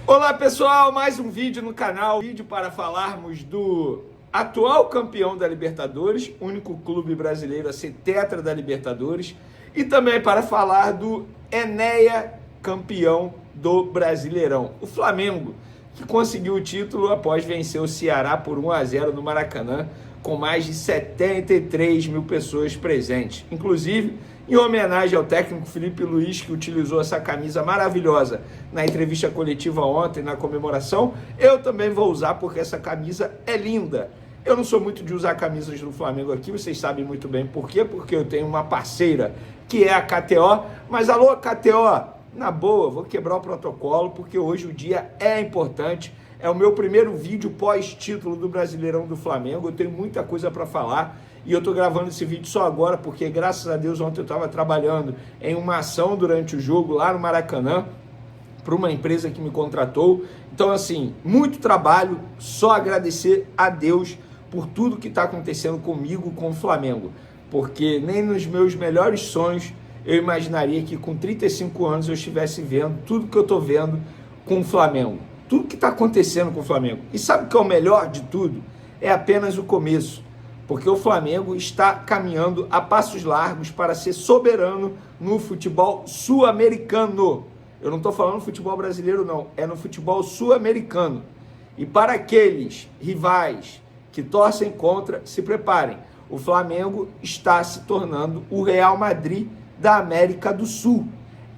Olá pessoal, mais um vídeo no canal, vídeo para falarmos do atual campeão da Libertadores, único clube brasileiro a ser tetra da Libertadores, e também para falar do Enéa campeão do Brasileirão, o Flamengo, que conseguiu o título após vencer o Ceará por 1-0 no Maracanã, com mais de 73 mil pessoas presentes, inclusive em homenagem ao técnico Felipe Luiz, que utilizou essa camisa maravilhosa na entrevista coletiva ontem, na comemoração. Eu também vou usar porque essa camisa é linda. Eu não sou muito de usar camisas do Flamengo aqui, vocês sabem muito bem por quê, porque eu tenho uma parceira que é a KTO, mas alô KTO, na boa, vou quebrar o protocolo, porque hoje o dia é importante. É o meu primeiro vídeo pós-título do Brasileirão do Flamengo, eu tenho muita coisa para falar e eu estou gravando esse vídeo só agora porque, graças a Deus, ontem eu estava trabalhando em uma ação durante o jogo lá no Maracanã para uma empresa que me contratou. Então, assim, muito trabalho, só agradecer a Deus por tudo que está acontecendo comigo, com o Flamengo, porque nem nos meus melhores sonhos eu imaginaria que com 35 anos eu estivesse vendo tudo que eu estou vendo com o Flamengo. Tudo que está acontecendo com o Flamengo. E sabe o que é o melhor de tudo? É apenas o começo. Porque o Flamengo está caminhando a passos largos para ser soberano no futebol sul-americano. Eu não estou falando futebol brasileiro, não. É no futebol sul-americano. E para aqueles rivais que torcem contra, se preparem. O Flamengo está se tornando o Real Madrid da América do Sul.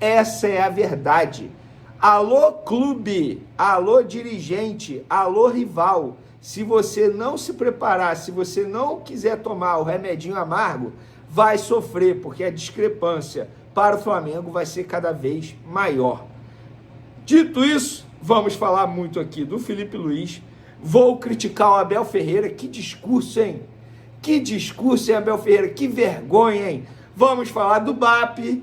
Essa é a verdade. Alô clube, alô dirigente, alô rival, se você não se preparar, se você não quiser tomar o remedinho amargo, vai sofrer, porque a discrepância para o Flamengo vai ser cada vez maior. Dito isso, vamos falar muito aqui do Felipe Luiz, vou criticar o Abel Ferreira, que discurso, hein? Que discurso, hein, Abel Ferreira? Que vergonha, hein? Vamos falar do BAP.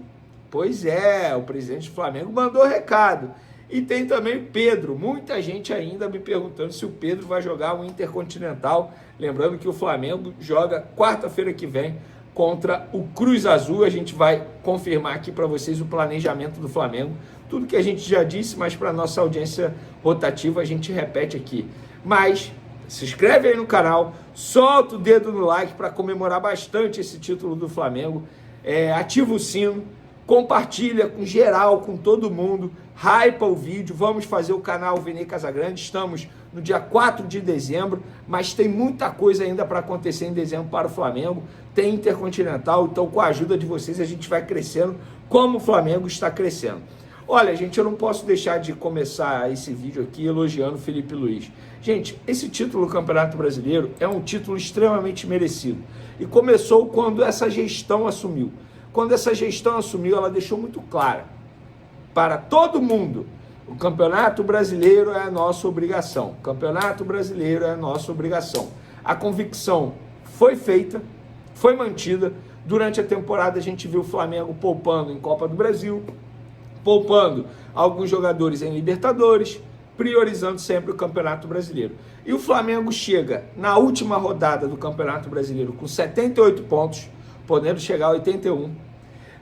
Pois é, o presidente do Flamengo mandou recado. E tem também o Pedro. Muita gente ainda me perguntando se o Pedro vai jogar o Intercontinental. Lembrando que o Flamengo joga quarta-feira que vem contra o Cruz Azul. A gente vai confirmar aqui para vocês o planejamento do Flamengo. Tudo que a gente já disse, mas para a nossa audiência rotativa a gente repete aqui. Mas se inscreve aí no canal, solta o dedo no like para comemorar bastante esse título do Flamengo. Ativa o sino. Compartilha com geral, com todo mundo, hypa o vídeo, vamos fazer o canal Vene Casagrande, estamos no dia 4 de dezembro, mas tem muita coisa ainda para acontecer em dezembro para o Flamengo, tem Intercontinental, então com a ajuda de vocês a gente vai crescendo como o Flamengo está crescendo. Olha, gente, eu não posso deixar de começar esse vídeo aqui elogiando o Felipe Luiz. Gente, esse título do Campeonato Brasileiro é um título extremamente merecido e começou quando essa gestão assumiu. Quando essa gestão assumiu, ela deixou muito clara para todo mundo: o Campeonato Brasileiro é a nossa obrigação. O Campeonato Brasileiro é a nossa obrigação. A convicção foi feita, foi mantida. Durante a temporada a gente viu o Flamengo poupando em Copa do Brasil, poupando alguns jogadores em Libertadores, priorizando sempre o Campeonato Brasileiro. E o Flamengo chega na última rodada do Campeonato Brasileiro com 78 pontos, podendo chegar a 81,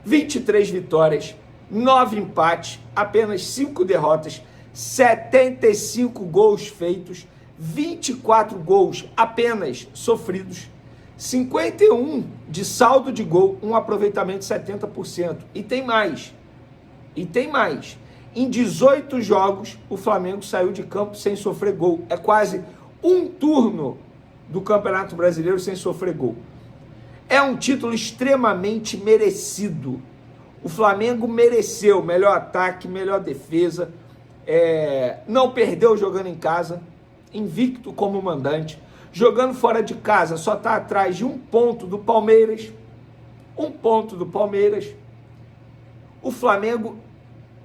23 vitórias, 9 empates, apenas 5 derrotas, 75 gols feitos, 24 gols apenas sofridos, 51 de saldo de gol, um aproveitamento de 70%. E tem mais, Em 18 jogos, o Flamengo saiu de campo sem sofrer gol. É quase um turno do Campeonato Brasileiro sem sofrer gol. É um título extremamente merecido. O Flamengo mereceu melhor ataque, melhor defesa, não perdeu jogando em casa, invicto como mandante. Jogando fora de casa, só está atrás de um ponto do Palmeiras. Um ponto do Palmeiras. O Flamengo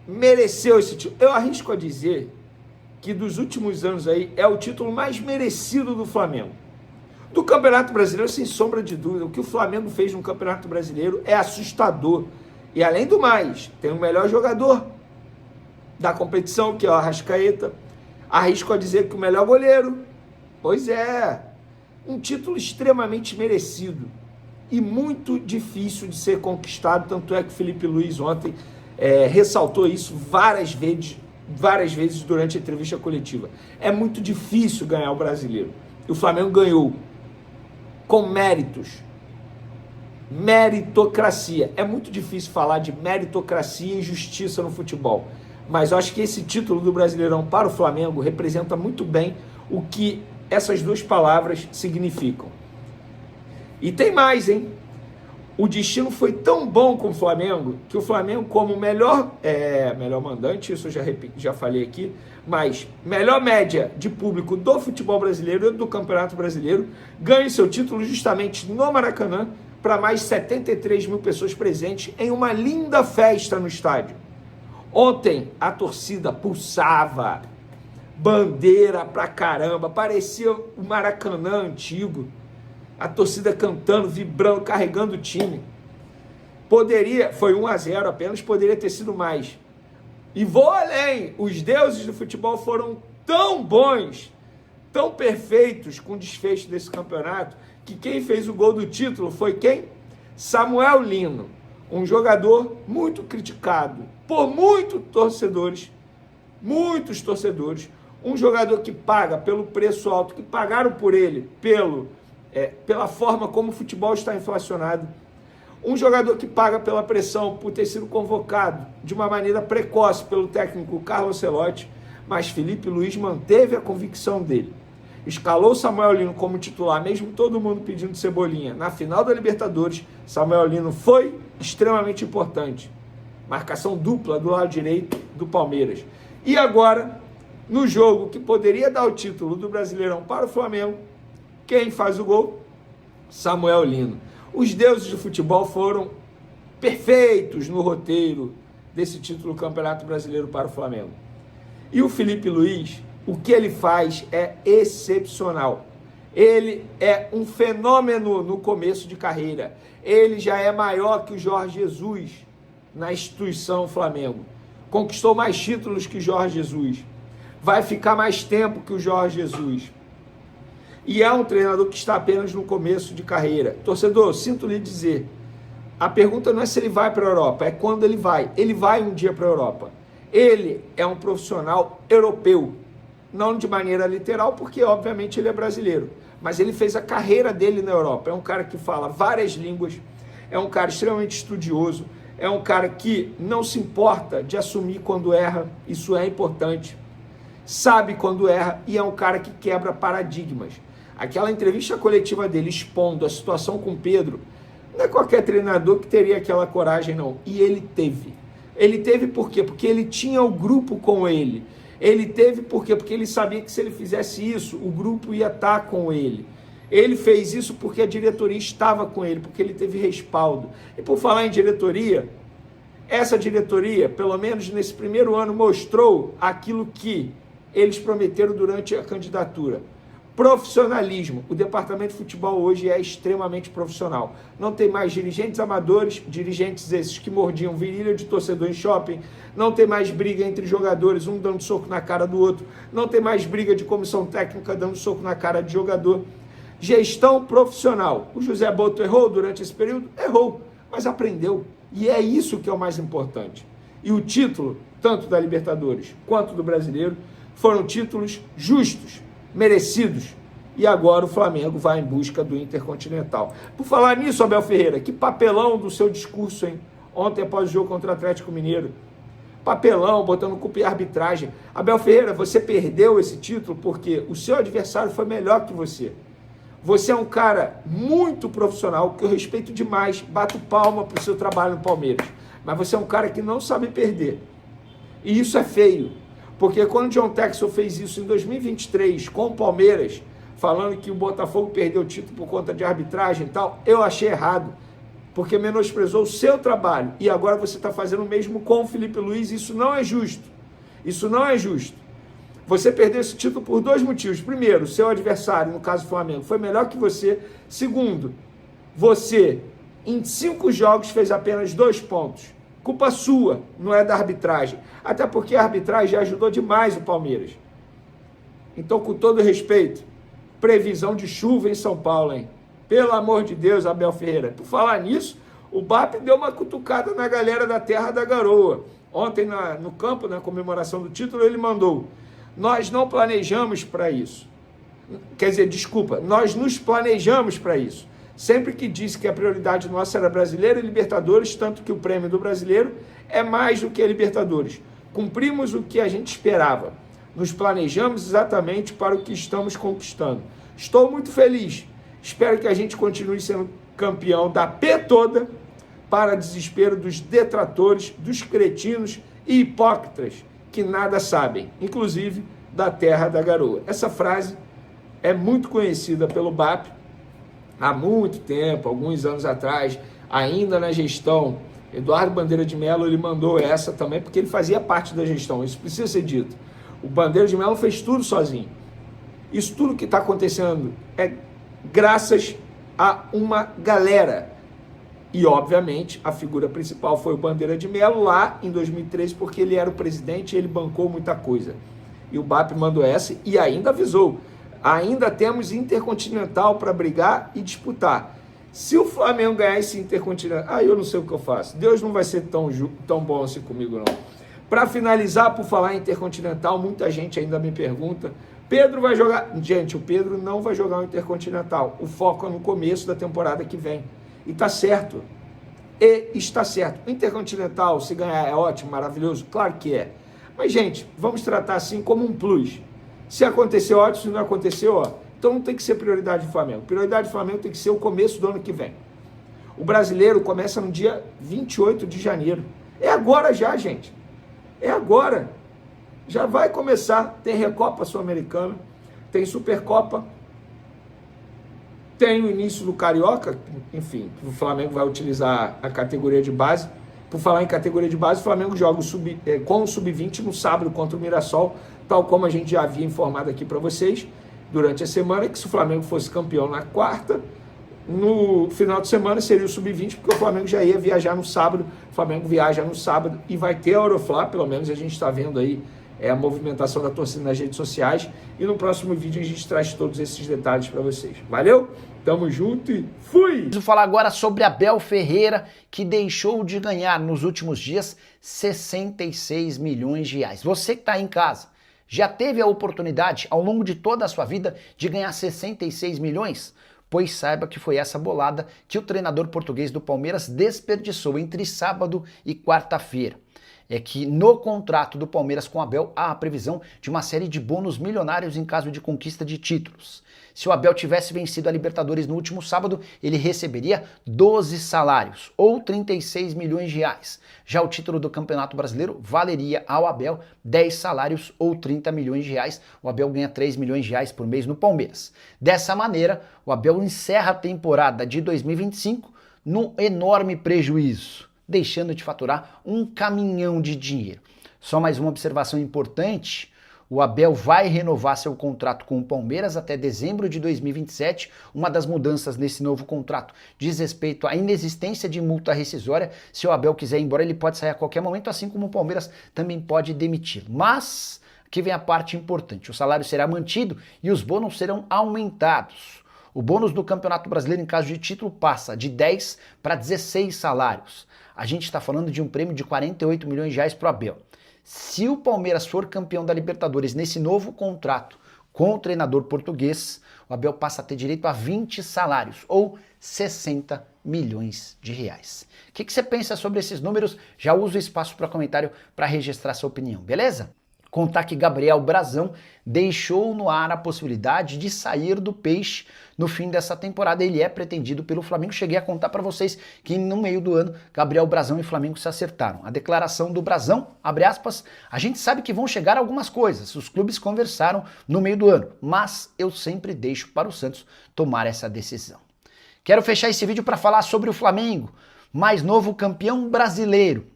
mereceu esse título. Eu arrisco a dizer que dos últimos anos aí é o título mais merecido do Flamengo. Do Campeonato Brasileiro, sem sombra de dúvida, o que o Flamengo fez no Campeonato Brasileiro é assustador. E além do mais, tem o melhor jogador da competição, que é o Arrascaeta. Arrisco a dizer que o melhor goleiro. Pois é, um título extremamente merecido e muito difícil de ser conquistado. Tanto é que o Felipe Luiz ontem ressaltou isso várias várias vezes durante a entrevista coletiva. É muito difícil ganhar o Brasileiro. E o Flamengo ganhou com méritos. Meritocracia. É muito difícil falar de meritocracia e justiça no futebol. Mas eu acho que esse título do Brasileirão para o Flamengo representa muito bem o que essas duas palavras significam. E tem mais, hein? O destino foi tão bom com o Flamengo, que o Flamengo, como melhor mandante, isso eu já falei aqui, mas melhor média de público do futebol brasileiro e do Campeonato Brasileiro, ganha seu título justamente no Maracanã, para mais 73 mil pessoas presentes em uma linda festa no estádio. Ontem a torcida pulsava, bandeira pra caramba, parecia o Maracanã antigo. A torcida cantando, vibrando, carregando o time. Foi 1-0 apenas, poderia ter sido mais. E vou além, os deuses do futebol foram tão bons, tão perfeitos com o desfecho desse campeonato, que quem fez o gol do título foi quem? Samuel Lino, um jogador muito criticado por muitos torcedores, um jogador que paga pelo preço alto, que pagaram por ele, pela forma como o futebol está inflacionado. Um jogador que paga pela pressão por ter sido convocado de uma maneira precoce pelo técnico Carlos Ancelotti, mas Felipe Luiz manteve a convicção dele. Escalou Samuel Lino como titular, mesmo todo mundo pedindo Cebolinha. Na final da Libertadores, Samuel Lino foi extremamente importante. Marcação dupla do lado direito do Palmeiras. E agora, no jogo que poderia dar o título do Brasileirão para o Flamengo, quem faz o gol? Samuel Lino. Os deuses do futebol foram perfeitos no roteiro desse título do Campeonato Brasileiro para o Flamengo. E o Felipe Luiz, o que ele faz é excepcional. Ele é um fenômeno no começo de carreira. Ele já é maior que o Jorge Jesus na instituição Flamengo. Conquistou mais títulos que o Jorge Jesus. Vai ficar mais tempo que o Jorge Jesus. E é um treinador que está apenas no começo de carreira. Torcedor, sinto lhe dizer, a pergunta não é se ele vai para a Europa, é quando ele vai. Ele vai um dia para a Europa. Ele é um profissional europeu. Não de maneira literal, porque obviamente ele é brasileiro. Mas ele fez a carreira dele na Europa. É um cara que fala várias línguas, é um cara extremamente estudioso, é um cara que não se importa de assumir quando erra, isso é importante. Sabe quando erra e é um cara que quebra paradigmas. Aquela entrevista coletiva dele expondo a situação com o Pedro, não é qualquer treinador que teria aquela coragem, não. E ele teve. Ele teve por quê? Porque ele tinha o grupo com ele. Ele teve por quê? Porque ele sabia que se ele fizesse isso, o grupo ia estar com ele. Ele fez isso porque a diretoria estava com ele, porque ele teve respaldo. E por falar em diretoria, essa diretoria, pelo menos nesse primeiro ano, mostrou aquilo que eles prometeram durante a candidatura. Profissionalismo. O departamento de futebol hoje é extremamente profissional. Não tem mais dirigentes amadores, dirigentes esses que mordiam virilha de torcedor em shopping. Não tem mais briga entre jogadores, um dando soco na cara do outro. Não tem mais briga de comissão técnica dando soco na cara de jogador. Gestão profissional. O José Boto errou durante esse período? Errou, mas aprendeu. E é isso que é o mais importante. E o título, tanto da Libertadores quanto do Brasileiro, foram títulos justos, merecidos, e agora o Flamengo vai em busca do Intercontinental. Por falar nisso, Abel Ferreira, que papelão do seu discurso, hein? Ontem após o jogo contra o Atlético Mineiro. Papelão, botando culpa em arbitragem. Abel Ferreira, você perdeu esse título porque o seu adversário foi melhor que você. Você é um cara muito profissional, que eu respeito demais, bato palma pro seu trabalho no Palmeiras. Mas você é um cara que não sabe perder. E isso é feio. Porque quando o John Texel fez isso em 2023 com o Palmeiras, falando que o Botafogo perdeu o título por conta de arbitragem e tal, eu achei errado, porque menosprezou o seu trabalho. E agora você está fazendo o mesmo com o Felipe Luiz, isso não é justo. Isso não é justo. Você perdeu esse título por dois motivos. Primeiro, o seu adversário, no caso do Flamengo, foi melhor que você. Segundo, você, em 5 jogos, fez apenas 2 pontos. Culpa sua, não é da arbitragem. Até porque a arbitragem já ajudou demais o Palmeiras. Então, com todo respeito, previsão de chuva em São Paulo, hein? Pelo amor de Deus, Abel Ferreira. Por falar nisso, o BAP deu uma cutucada na galera da Terra da Garoa. Ontem no campo, na comemoração do título, ele mandou: nós não planejamos para isso. Quer dizer, desculpa, nós nos planejamos para isso. Sempre que disse que a prioridade nossa era Brasileiro e Libertadores, tanto que o prêmio do Brasileiro é mais do que a Libertadores. Cumprimos o que a gente esperava. Nos planejamos exatamente para o que estamos conquistando. Estou muito feliz. Espero que a gente continue sendo campeão da P toda, para desespero dos detratores, dos cretinos e hipócritas que nada sabem, inclusive da terra da garoa. Essa frase é muito conhecida pelo BAP há muito tempo, alguns anos atrás, ainda na gestão. Eduardo Bandeira de Mello, ele mandou essa também, porque ele fazia parte da gestão, isso precisa ser dito. O Bandeira de Mello fez tudo sozinho. Isso tudo que está acontecendo é graças a uma galera. E, obviamente, a figura principal foi o Bandeira de Mello lá em 2013, porque ele era o presidente e ele bancou muita coisa. E o BAP mandou essa e ainda avisou: ainda temos Intercontinental para brigar e disputar. Se o Flamengo ganhar esse Intercontinental, eu não sei o que eu faço. Deus não vai ser tão bom assim comigo, não. Para finalizar, por falar em Intercontinental, muita gente ainda me pergunta: Pedro vai jogar? Gente, o Pedro não vai jogar o Intercontinental. O foco é no começo da temporada que vem. E está certo. E está certo. O Intercontinental, se ganhar, é ótimo, maravilhoso? Claro que é. Mas, gente, vamos tratar assim como um plus. Se acontecer, ótimo. Se não acontecer, ó. Então não tem que ser prioridade do Flamengo. Prioridade do Flamengo tem que ser o começo do ano que vem. O Brasileiro começa no dia 28 de janeiro. É agora já, gente. É agora. Já vai começar. Tem Recopa Sul-Americana, tem Supercopa, tem o início do Carioca, enfim, o Flamengo vai utilizar a categoria de base. Por falar em categoria de base, o Flamengo joga com o Sub-20 no sábado contra o Mirassol, tal como a gente já havia informado aqui para vocês durante a semana, que se o Flamengo fosse campeão na quarta, no final de semana seria o Sub-20, porque o Flamengo já ia viajar no sábado. O Flamengo viaja no sábado e vai ter a Euroflá, pelo menos a gente está vendo aí a movimentação da torcida nas redes sociais, e no próximo vídeo a gente traz todos esses detalhes para vocês. Valeu? Tamo junto e fui! Preciso falar agora sobre Abel Ferreira, que deixou de ganhar nos últimos dias 66 milhões de reais. Você que está aí em casa, já teve a oportunidade ao longo de toda a sua vida de ganhar 66 milhões? Pois saiba que foi essa bolada que o treinador português do Palmeiras desperdiçou entre sábado e quarta-feira. É que no contrato do Palmeiras com o Abel há a previsão de uma série de bônus milionários em caso de conquista de títulos. Se o Abel tivesse vencido a Libertadores no último sábado, ele receberia 12 salários, ou 36 milhões de reais. Já o título do Campeonato Brasileiro valeria ao Abel 10 salários, ou 30 milhões de reais. O Abel ganha 3 milhões de reais por mês no Palmeiras. Dessa maneira, o Abel encerra a temporada de 2025 num enorme prejuízo, deixando de faturar um caminhão de dinheiro. Só mais uma observação importante: o Abel vai renovar seu contrato com o Palmeiras até dezembro de 2027. Uma das mudanças nesse novo contrato diz respeito à inexistência de multa rescisória. Se o Abel quiser ir embora, ele pode sair a qualquer momento, assim como o Palmeiras também pode demiti-lo. Mas aqui vem a parte importante: o salário será mantido e os bônus serão aumentados. O bônus do Campeonato Brasileiro em caso de título passa de 10 para 16 salários. A gente está falando de um prêmio de 48 milhões de reais para o Abel. Se o Palmeiras for campeão da Libertadores nesse novo contrato com o treinador português, o Abel passa a ter direito a 20 salários, ou 60 milhões de reais. O que você pensa sobre esses números? Já usa o espaço para comentário para registrar sua opinião, beleza? Contar que Gabriel Brazão deixou no ar a possibilidade de sair do Peixe no fim dessa temporada. Ele é pretendido pelo Flamengo. Cheguei a contar para vocês que no meio do ano Gabriel Brazão e Flamengo se acertaram. A declaração do Brazão, abre aspas: a gente sabe que vão chegar algumas coisas, os clubes conversaram no meio do ano, mas eu sempre deixo para o Santos tomar essa decisão. Quero fechar esse vídeo para falar sobre o Flamengo, mais novo campeão brasileiro,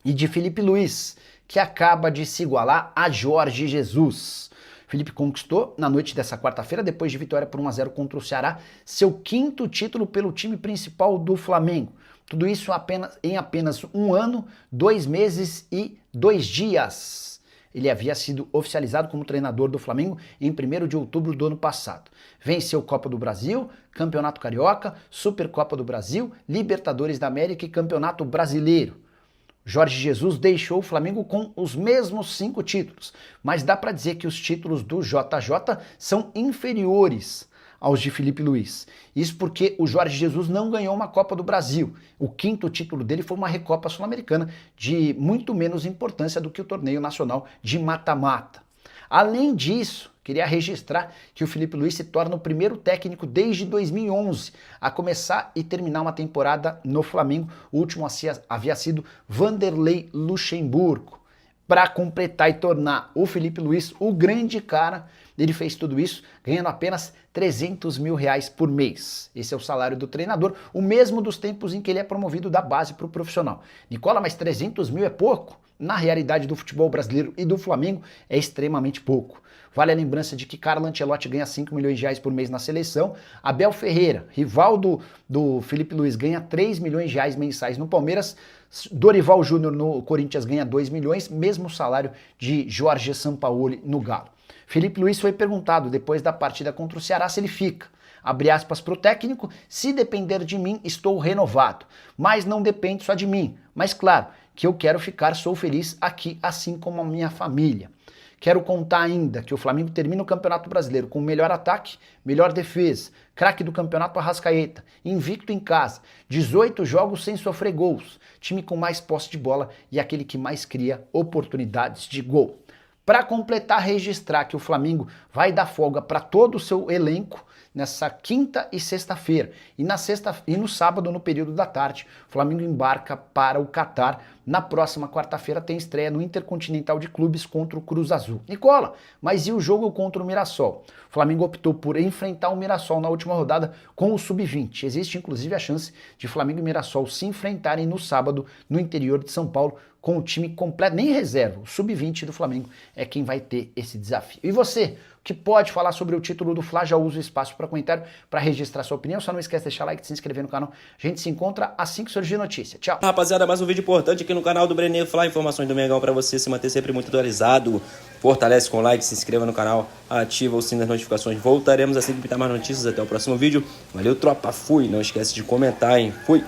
e de Felipe Luiz, que acaba de se igualar a Jorge Jesus. Felipe conquistou, na noite dessa quarta-feira, depois de vitória por 1-0 contra o Ceará, seu quinto título pelo time principal do Flamengo. Tudo isso em apenas 1 ano, 2 meses e 2 dias. Ele havia sido oficializado como treinador do Flamengo em 1º de outubro do ano passado. Venceu Copa do Brasil, Campeonato Carioca, Supercopa do Brasil, Libertadores da América e Campeonato Brasileiro. Jorge Jesus deixou o Flamengo com os mesmos 5 títulos, mas dá para dizer que os títulos do JJ são inferiores aos de Felipe Luiz. Isso porque o Jorge Jesus não ganhou uma Copa do Brasil. O 5º título dele foi uma Recopa Sul-Americana de muito menos importância do que o torneio nacional de mata-mata. Além disso, queria registrar que o Felipe Luiz se torna o primeiro técnico desde 2011 a começar e terminar uma temporada no Flamengo. O último havia sido Vanderlei Luxemburgo. Para completar e tornar o Felipe Luiz o grande cara, ele fez tudo isso ganhando apenas R$300 mil por mês. Esse é o salário do treinador, o mesmo dos tempos em que ele é promovido da base para o profissional. Nicola, mas 300 mil é pouco? Na realidade do futebol brasileiro e do Flamengo é extremamente pouco. Vale a lembrança de que Carlo Ancelotti ganha R$5 milhões por mês na seleção, Abel Ferreira, rival do Felipe Luiz, ganha R$3 milhões mensais no Palmeiras, Dorival Júnior no Corinthians ganha 2 milhões, mesmo salário de Jorge Sampaoli no Galo. Felipe Luiz foi perguntado depois da partida contra o Ceará se ele fica. Abre aspas para o técnico: se depender de mim, estou renovado. Mas não depende só de mim. Mas claro, que eu quero ficar, sou feliz aqui, assim como a minha família. Quero contar ainda que o Flamengo termina o Campeonato Brasileiro com o melhor ataque, melhor defesa, craque do campeonato Arrascaeta, invicto em casa, 18 jogos sem sofrer gols, time com mais posse de bola e aquele que mais cria oportunidades de gol. Para completar, registrar que o Flamengo vai dar folga para todo o seu elenco nessa quinta e sexta-feira. E no sábado, no período da tarde, o Flamengo embarca para o Catar. Na próxima quarta-feira tem estreia no Intercontinental de Clubes contra o Cruz Azul. Nicola, mas e o jogo contra o Mirassol? O Flamengo optou por enfrentar o Mirassol na última rodada com o Sub-20. Existe inclusive a chance de Flamengo e Mirassol se enfrentarem no sábado no interior de São Paulo com o time completo, nem reserva. O Sub-20 do Flamengo é quem vai ter esse desafio. E você, que pode falar sobre o título do Fla, já usa o espaço para comentário para registrar sua opinião. Só não esquece de deixar like, de se inscrever no canal. A gente se encontra assim que surgir notícia. Tchau. Rapaziada, mais um vídeo importante aqui no canal do Brené Fla. Informações do Mengão para você se manter sempre muito atualizado. Fortalece com like, se inscreva no canal, ativa o sino das notificações. Voltaremos assim que pintar mais notícias. Até o próximo vídeo. Valeu, tropa. Fui. Não esquece de comentar, hein. Fui.